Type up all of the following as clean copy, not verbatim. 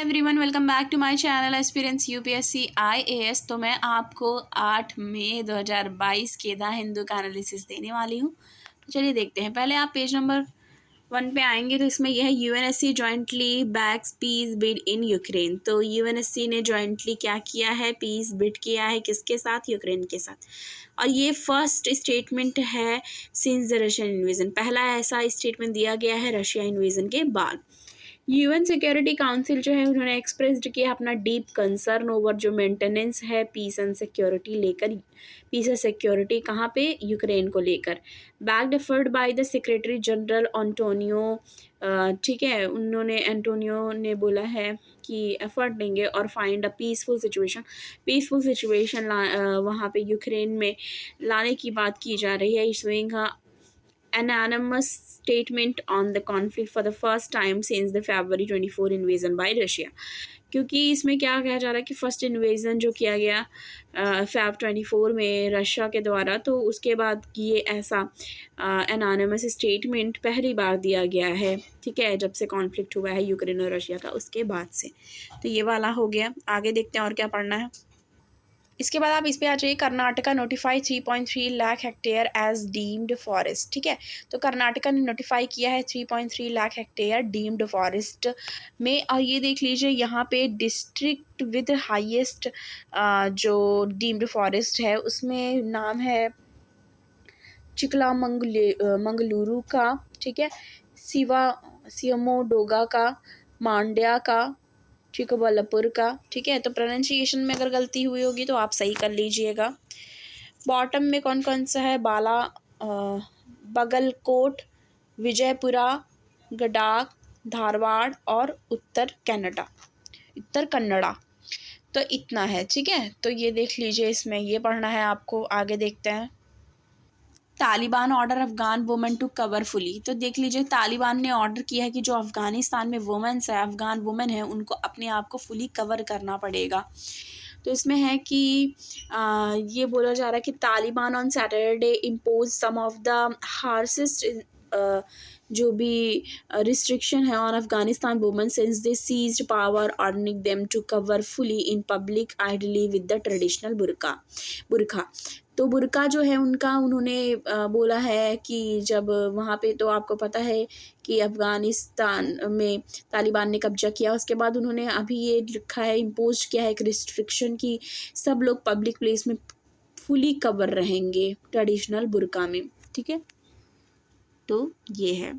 Hi everyone, welcome back to my channel experience UPSC IAS. तो मैं आपको 8 मई 2022 के द हिंदू का एनालिसिस देने वाली हूँ। तो चलिए देखते हैं। पहले आप पेज नंबर 1 पे आएंगे तो इसमें यह है UNSC jointly backs peace bid in Ukraine. तो यूएनएससी ने जॉइंटली क्या किया है, पीस बिड किया है किसके साथ, यूक्रेन के साथ। और ये फर्स्ट स्टेटमेंट है सिंस द रशियन इन्वेजन, पहला ऐसा स्टेटमेंट दिया गया है रशिया इन्वेजन के बाद। यूएन सिक्योरिटी काउंसिल जो है उन्होंने एक्सप्रेस्ड किया अपना डीप कंसर्न ओवर जो मेंटेनेंस है पीस एंड सिक्योरिटी लेकर, पीस एंड सिक्योरिटी कहाँ पे, यूक्रेन को लेकर। Backed effort by the secretary general Antonio, ठीक है, उन्होंने एंटोनियो ने बोला है कि एफर्ट देंगे और फाइंड अ पीसफुल सिचुएशन वहाँ पे यूक्रेन में लाने की बात की जा रही है। Issuing anonymous statement on the conflict for the first time since the February 24 invasion by Russia। क्योंकि इसमें क्या कहा जा रहा है कि फर्स्ट इन्वेजन जो किया गया Feb 24 में रशिया के द्वारा, तो उसके बाद ये ऐसा एनोनिमस स्टेटमेंट पहली बार दिया गया है, ठीक है, जब से कॉन्फ्लिक्ट हुआ है यूक्रेन और रशिया का उसके बाद से। तो ये वाला हो गया। आगे देखते हैं और क्या पढ़ना है। इसके बाद आप इस पे आ जाइए। Karnataka notify 3.3 lakh hectare as deemed forest, ठीक है। तो कर्नाटका ने नोटिफाई किया है 3.3 लाख हेक्टेयर डीम्ड फॉरेस्ट में। और ये देख लीजिए यहाँ पे डिस्ट्रिक्ट विद हाईएस्ट जो डीम्ड फॉरेस्ट है उसमें नाम है चिकलामंगलुरु का, ठीक है, शिवमोगा का, मांड्या का, चिकबल्लापुर का, ठीक है। तो प्रोनाउंसिएशन में अगर गलती हुई होगी तो आप सही कर लीजिएगा। बॉटम में कौन कौन सा है, बागलकोट, विजयपुरा, गडाक, धारवाड़ और उत्तर कन्नड़ा। तो इतना है, ठीक है। तो ये देख लीजिए, इसमें ये पढ़ना है आपको। आगे देखते हैं। Taliban order Afghan women to cover fully. तो देख लीजिए, तालिबान ने ऑर्डर किया है कि जो अफगानिस्तान में वुमेन्स है, अफगान वुमेन है, उनको अपने आप को फुली कवर करना पड़ेगा। तो इसमें है कि ये बोला जा रहा है कि Taliban on Saturday impose some of the harshest जो भी रिस्ट्रिक्शन है on Afghanistan women since they seized power, earning them to cover fully in public ideally with the traditional burqa. तो बुरका जो है उनका, उन्होंने बोला है कि जब वहाँ पे, तो आपको पता है कि अफ़गानिस्तान में तालिबान ने कब्जा किया, उसके बाद उन्होंने अभी ये लिखा है, इम्पोज किया है एक रिस्ट्रिक्शन कि सब लोग पब्लिक प्लेस में फुली कवर रहेंगे ट्रेडिशनल बुरका में, ठीक है। तो ये है।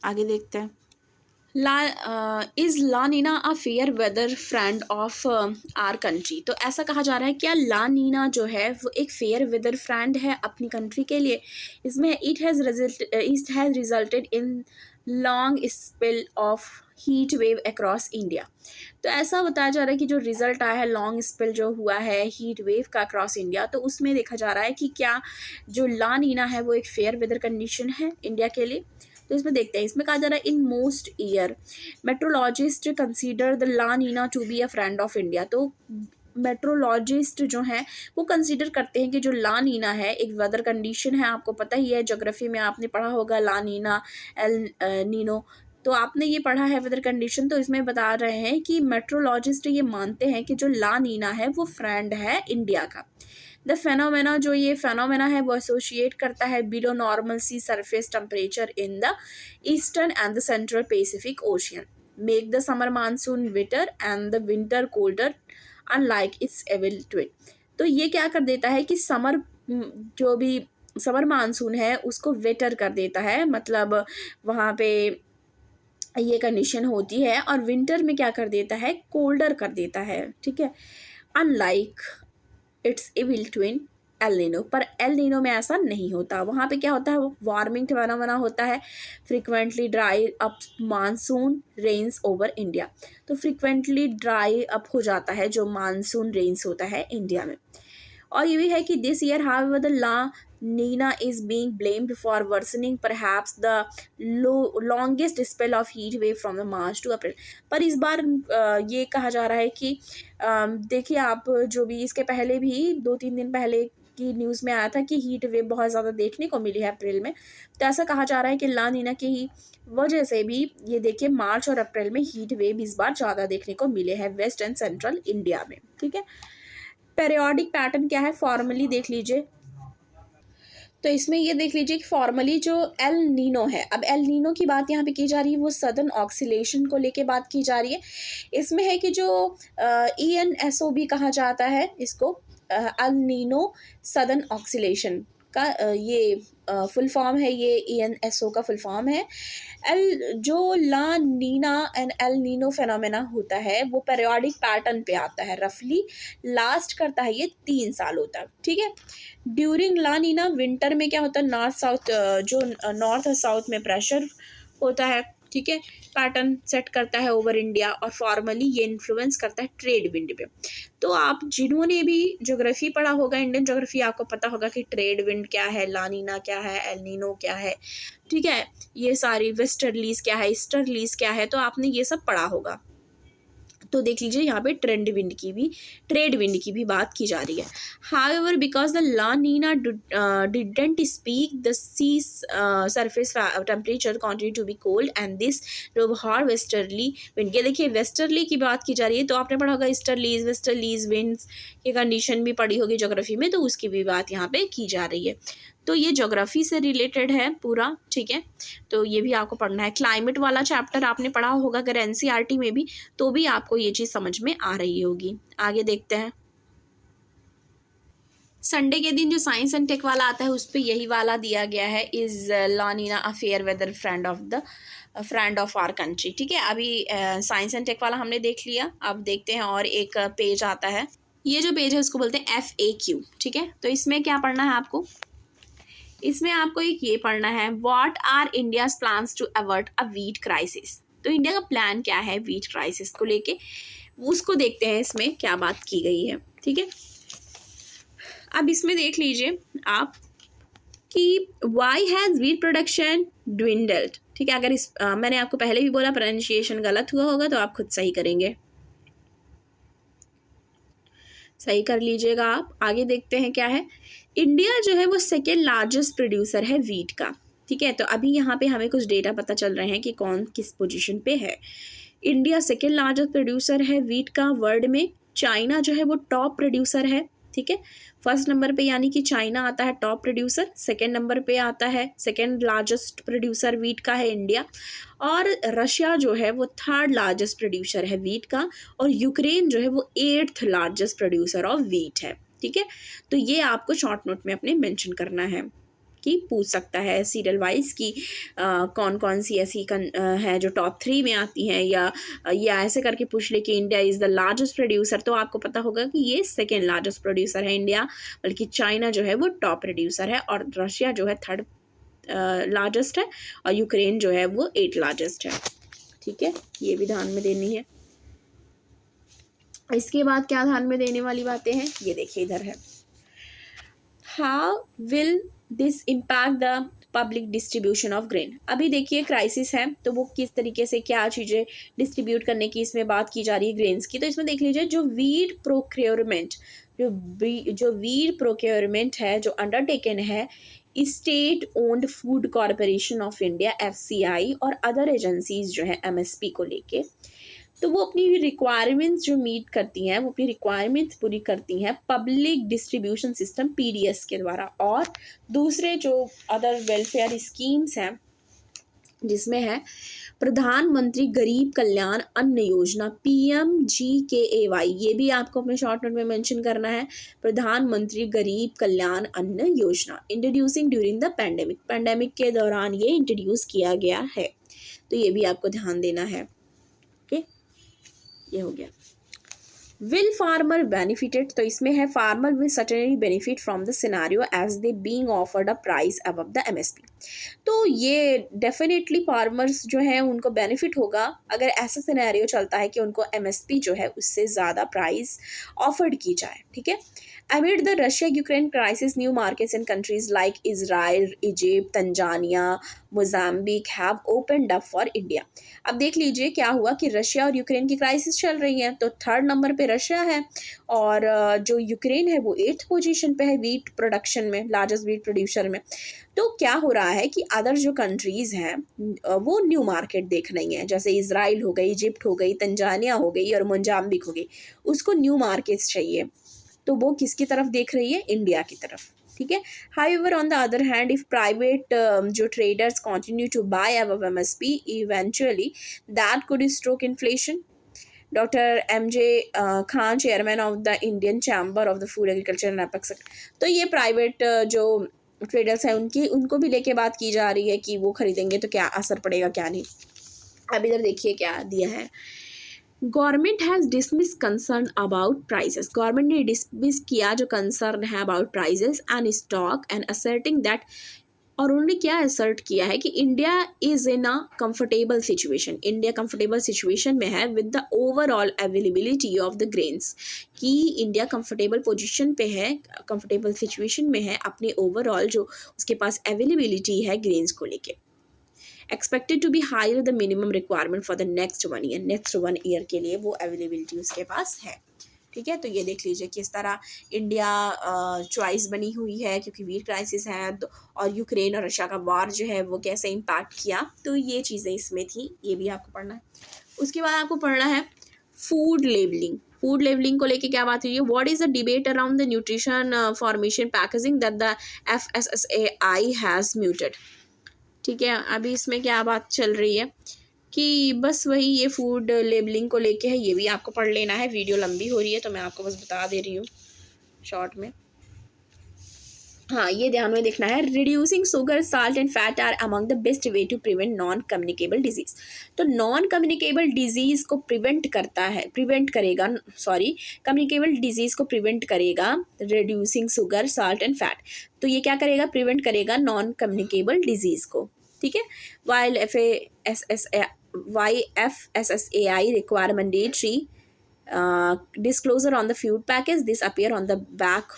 आगे देखते हैं। Is La Nina a fair weather friend of our country. तो ऐसा कहा जा रहा है क्या ला नीना जो है वो एक फेयर वेदर फ्रेंड है अपनी कंट्री के लिए। इसमें it has resulted in long spell of heat wave across India. तो ऐसा बताया जा रहा है कि जो रिजल्ट आया है, लॉन्ग स्पेल जो हुआ है हीट वेव का अक्रॉस इंडिया, तो उसमें देखा जा रहा है कि क्या जो ला नीना है वो एक फेयर वेदर कंडीशन है इंडिया के लिए। तो इसमें देखते हैं। इसमें कहा जा रहा है in most year metrologist consider the La Nina to be a friend of India. तो मेट्रोलॉजिस्ट जो हैं वो कंसीडर करते हैं कि जो ला नीना है एक वेदर कंडीशन है। आपको पता ही है, ज्योग्राफी में आपने पढ़ा होगा ला नीना, एल नीनो, तो आपने ये पढ़ा है वेदर कंडीशन। तो इसमें बता रहे हैं कि मेट्रोलॉजिस्ट ये मानते हैं कि जो ला नीना है वो फ्रेंड है इंडिया का। द फेनोमेना, जो ये फेनोमेना है वो एसोसिएट करता है below normal sea surface temperature in the eastern and the central Pacific ocean, make the summer monsoon wetter and the winter colder unlike its evil twin. तो ये क्या कर देता है कि समर, जो भी समर मानसून है उसको वेटर कर देता है, मतलब वहाँ पे ये कंडीशन होती है, और विंटर में क्या कर देता है, कोल्डर कर देता है, ठीक है, unlike its evil twin El Nino. पर एल नीनो में ऐसा नहीं होता। वहाँ पे क्या होता है, वार्मिंग फेनोमेना होता है। Frequently dry up monsoon rains over India. तो फ्रिक्वेंटली ड्राई अप हो जाता है जो मानसून रेन्स होता है इंडिया में। और ये भी है कि this year however the La Nina is being blamed for worsening perhaps the longest spell of heat wave from the March to April. पर इस बार ये कहा जा रहा है कि देखिए आप, जो भी इसके पहले भी 2-3 दिन पहले की न्यूज़ में आया था कि हीट वेव बहुत ज़्यादा देखने को मिली है अप्रैल में। तो ऐसा कहा जा रहा है कि ला नीना की ही वजह से भी ये देखिए मार्च और अप्रैल में हीट वेव इस बार ज़्यादा देखने को मिले हैं वेस्ट एंड सेंट्रल इंडिया में। ठीक है, पेरियोडिक पैटर्न क्या है फॉर्मली देख लीजिए। तो इसमें ये देख लीजिए कि फॉर्मली जो एल नीनो है, अब एल नीनो की बात यहाँ पे की जा रही है वो सदर्न ऑक्सीलेशन को लेके बात की जा रही है। इसमें है कि जो ENSO भी कहा जाता है इसको, एल नीनो सदर्न ऑक्सीलेशन का ये फुल फॉर्म है, ये ENSO का फुल फॉर्म है। जो La Nina and El Nino phenomena होता है वो पेरियोडिक पैटर्न पे आता है, रफली लास्ट करता है ये 3 सालों तक। ठीक है, ड्यूरिंग ला नीना विंटर में क्या होता है, नॉर्थ साउथ जो नॉर्थ और साउथ में प्रेशर होता है, ठीक है, पैटर्न सेट करता है ओवर इंडिया, और फॉर्मली ये इन्फ्लुएंस करता है ट्रेड विंड पे। तो आप जिन्होंने भी ज्योग्राफी पढ़ा होगा, इंडियन ज्योग्राफी, आपको पता होगा कि ट्रेड विंड क्या है, लानीना क्या है, एल नीनो क्या है, ठीक है, ये सारी वेस्टर्लीज क्या है, ईस्टर्लीज क्या है, तो आपने ये सब पढ़ा होगा। तो देख लीजिए यहाँ पे ट्रेड विंड की भी बात की जा रही है। However because the La Nina didn't speak the sea surface temperature continue to be cold and this drove hard westerly wind. ये देखिए वेस्टर्ली की बात की जा रही है, तो आपने पढ़ा होगा ईस्टर्लीज वेस्टर्लीज विंड्स की कंडीशन भी पढ़ी होगी ज्योग्राफी में, तो उसकी भी बात यहाँ पे की जा रही है। तो ये ज्योग्राफी से रिलेटेड है पूरा। ठीक है, तो ये भी आपको पढ़ना है। क्लाइमेट वाला चैप्टर आपने पढ़ा होगा अगर NCERT में भी, तो भी आपको ये चीज़ समझ में आ रही होगी। आगे देखते हैं। संडे के दिन जो साइंस एंड टेक वाला आता है उस पर यही वाला दिया गया है, is La Nina a fair weather friend of our country. ठीक है, अभी साइंस एंड टेक वाला हमने देख लिया। अब देखते हैं और एक पेज आता है, ये जो पेज है उसको बोलते हैं FAQ। ठीक है, तो इसमें क्या पढ़ना है आपको, इसमें आपको एक ये पढ़ना है, what are India's plans to avert a wheat crisis. तो इंडिया का प्लान क्या है वीट क्राइसिस को लेके, उसको देखते हैं इसमें क्या बात की गई है। ठीक है, अब इसमें देख लीजिए आप कि वाई हैज़ वीट प्रोडक्शन ड्विंडल्ड। ठीक है, अगर मैंने आपको पहले भी बोला प्रोनाउंसिएशन गलत हुआ होगा तो आप खुद सही करेंगे, सही कर लीजिएगा आप। आगे देखते हैं क्या है। इंडिया जो है वो सेकेंड लार्जेस्ट प्रोड्यूसर है वीट का। ठीक है, तो अभी यहाँ पे हमें कुछ डेटा पता चल रहे हैं कि कौन किस पोजीशन पे है। इंडिया सेकेंड लार्जेस्ट प्रोड्यूसर है वीट का वर्ल्ड में। चाइना जो है वो टॉप प्रोड्यूसर है। ठीक है, फर्स्ट नंबर पे यानी कि चाइना आता है टॉप प्रोड्यूसर, सेकेंड नंबर पे आता है, सेकेंड लार्जेस्ट प्रोड्यूसर वीट का है इंडिया, और रशिया जो है वो थर्ड लार्जेस्ट प्रोड्यूसर है वीट का, और यूक्रेन जो है वो 8th largest producer of wheat है। ठीक है, तो ये आपको शॉर्ट नोट में अपने मेंशन करना है कि पूछ सकता है सीरियल वाइज की कौन कौन सी ऐसी है जो टॉप 3 में आती हैं, या ऐसे करके पूछ ले कि India is the largest producer, तो आपको पता होगा कि ये सेकेंड लार्जेस्ट प्रोड्यूसर है इंडिया, बल्कि चाइना जो है वो टॉप प्रोड्यूसर है, और रशिया जो है थर्ड लार्जेस्ट है, और यूक्रेन जो है वो 8th लार्जेस्ट है। ठीक है, ये भी ध्यान में देनी है। इसके बाद क्या ध्यान में देने वाली बातें हैं, ये देखिए इधर है, how will this impact the public distribution of grain. अभी देखिए क्राइसिस है तो वो किस तरीके से क्या चीज़ें डिस्ट्रीब्यूट करने की इसमें बात की जा रही है ग्रेन्स की। तो इसमें देख लीजिए जो वीट प्रोक्योरमेंट है जो अंडरटेकन है state owned food corporation of India FCI और अदर एजेंसीज जो है MSP को लेके, तो वो अपनी रिक्वायरमेंट्स जो मीट करती हैं, वो अपनी रिक्वायरमेंट्स पूरी करती हैं पब्लिक डिस्ट्रीब्यूशन सिस्टम PDS के द्वारा, और दूसरे जो अदर वेलफेयर स्कीम्स हैं जिसमें है प्रधानमंत्री गरीब कल्याण अन्न योजना PMGKAY, ये भी आपको अपने शॉर्ट नोट में मेंशन करना है, प्रधानमंत्री गरीब कल्याण अन्न योजना, इंट्रोड्यूसिंग ड्यूरिंग द पैंडेमिक के दौरान ये इंट्रोड्यूस किया गया है, तो ये भी आपको ध्यान देना है। ओके, ये हो गया। विल फार्मर बेनिफिटेड, तो इसमें है farmer will certainly benefit from the scenario as they being offered a price above the MSP। तो ये डेफिनेटली फार्मर्स जो हैं उनको बेनिफिट होगा अगर ऐसा सिनेरियो चलता है कि उनको MSP जो है उससे ज़्यादा प्राइस ऑफर्ड की जाए। ठीक है, amid the Russia-Ukraine crisis, new markets in countries like Israel, Egypt, Tanzania, Mozambique have opened up for India। अब देख लीजिए क्या हुआ कि रशिया और यूक्रेन की क्राइसिस चल रही है, तो थर्ड नंबर पे रशिया है, और जो यूक्रेन है वो 8th पोजीशन पे है वीट प्रोडक्शन में, लार्जेस्ट वीट प्रोड्यूसर में। तो क्या हो रहा है कि अदर जो कंट्रीज़ हैं वो न्यू मार्केट देख रही हैं, जैसे इज़राइल हो गई, इजिप्ट हो गई, तंजानिया हो गई और मोजाम्बिक हो गई, उसको न्यू मार्केट्स चाहिए, तो वो किसकी तरफ देख रही है? इंडिया की तरफ, ठीक है। However on the other hand, if private जो traders continue to buy above MSP, eventually that could stroke inflation. Doctor MJ Khan, chairman of the Indian chamber of the food agriculture and apex. तो ये private जो traders हैं उनको भी लेके बात की जा रही है कि वो खरीदेंगे तो क्या असर पड़ेगा क्या नहीं। अब इधर देखिए क्या दिया है, government has dismiss concern about prices. Government ने डिसमिस किया जो कंसर्न है about prices and stock and asserting that, और उन्होंने क्या असर्ट किया है कि India is in a comfortable situation, India comfortable situation में है with the overall availability of the grains, कि इंडिया कंफर्टेबल पोजीशन पे है, कंफर्टेबल सिचुएशन में है अपनी ओवरऑल जो उसके पास अवेलेबिलिटी है ग्रेन्स को लेके। Expected to be higher the minimum requirement for the next 1 year, next 1 year के लिए वो अवेलेबिलिटी उसके पास है, ठीक है। तो ये देख लीजिए किस तरह इंडिया चॉइस बनी हुई है, क्योंकि वीट क्राइसिस है, और यूक्रेन और रशिया का वार जो है वो कैसे इम्पैक्ट किया, तो ये चीज़ें इसमें थी, ये भी आपको पढ़ना है। उसके बाद आपको पढ़ना है फूड लेबलिंग। फूड लेबलिंग को लेके क्या बात हुई है, what is the debate around the nutrition formation packaging that the FSSAI has muted, ठीक है। अभी इसमें क्या बात चल रही है कि बस वही ये फूड लेबलिंग को लेके है, ये भी आपको पढ़ लेना है, वीडियो लंबी हो रही है तो मैं आपको बस बता दे रही हूँ शॉर्ट में। हाँ, ये ध्यान में देखना है, reducing sugar, salt and fat are among the best way to prevent non communicable disease. तो नॉन कम्युनिकेबल डिजीज़ को प्रिवेंट करेगा कम्युनिकेबल डिजीज़ को प्रिवेंट करेगा reducing sugar, salt and fat. तो ये क्या करेगा? प्रिवेंट करेगा नॉन कम्युनिकेबल डिजीज़ को, ठीक है। While FSSAI require mandatory disclosure on the food package, this appear on the back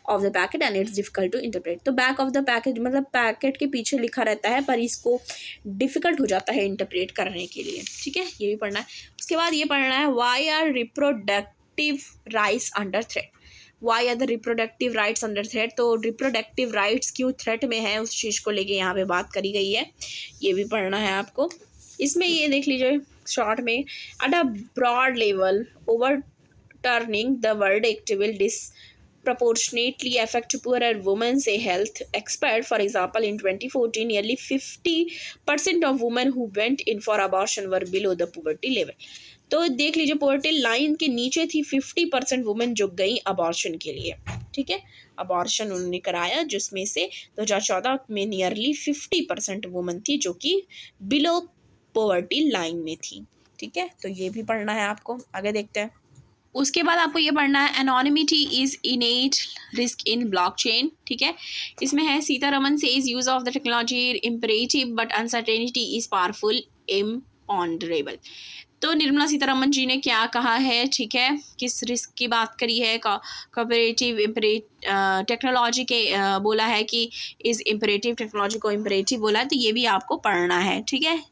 of the packet and it's difficult to interpret। तो back of the package मतलब पैकेट के पीछे लिखा रहता है पर इसको डिफ़िकल्ट हो जाता है इंटरप्रेट करने के लिए, ठीक है, ये भी पढ़ना है। उसके बाद ये पढ़ना है, why are reproductive rights under threat, why are the reproductive rights under threat. तो रिप्रोडक्टिव राइट्स क्यों थ्रेट में है उस चीज़ को लेके यहाँ पे बात करी गई है, ये भी पढ़ना है आपको। इसमें ये देख लीजिए शॉर्ट में, at a broad level overturning the verdict will disproportionately affect poorer women's health. Expert, for example, in 2014, nearly 50% of women who went in for abortion were below the poverty level। तो देख लीजिए poverty line के नीचे थी 50% women जो गई abortion के लिए, ठीक है, अबॉर्शन उन्होंने कराया, जिसमें से 2014 में नियरली 50% वुमेन थी जो कि बिलो पॉवर्टी लाइन में थी, ठीक है। तो ये भी पढ़ना है आपको, आगे देखते हैं। उसके बाद आपको ये पढ़ना है, anonymity is innate risk in blockchain, ठीक है। इसमें है, Sitharaman says use of the technology imperative but uncertainty is powerful imponderable. तो निर्मला सीतारमन जी ने क्या कहा है, ठीक है, किस रिस्क की बात करी है, कोऑपरेटिव टेक्नोलॉजी के बोला है कि इज़ इम्परेटिव, टेक्नोलॉजी को इम्परेटिव बोला है, तो ये भी आपको पढ़ना है, ठीक है।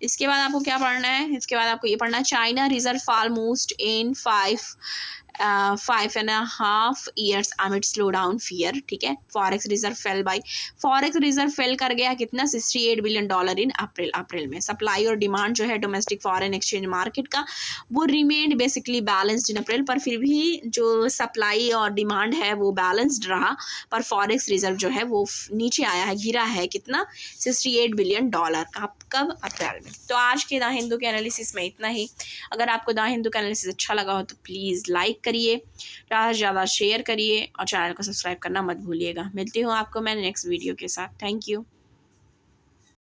इसके बाद आपको क्या पढ़ना है, इसके बाद आपको ये पढ़ना है, China reserve fall most in 5.5 years amid slow down fear, ठीक है। फॉरेक्स रिजर्व फेल कर गया कितना, $68 बिलियन इन अप्रैल में। सप्लाई और डिमांड जो है डोमेस्टिक फॉरेन एक्सचेंज मार्केट का वो रिमेन्ड बेसिकली बैलेंस्ड इन अप्रैल, पर फिर भी जो सप्लाई और डिमांड है वो बैलेंस्ड रहा, पर फॉरेक्स रिजर्व जो है वो नीचे आया है, गिरा है कितना, $68 बिलियन। कब? अप्रैल में। तो आज के द हिंदू के एनालिसिस में इतना ही। अगर आपको द हिंदू का एनालिसिस अच्छा लगा हो तो प्लीज़ लाइक करिए, ज़्यादा से ज़्यादा शेयर करिए और चैनल को सब्सक्राइब करना मत भूलिएगा। मिलती हूँ आपको मैं नेक्स्ट वीडियो के साथ। Thank you.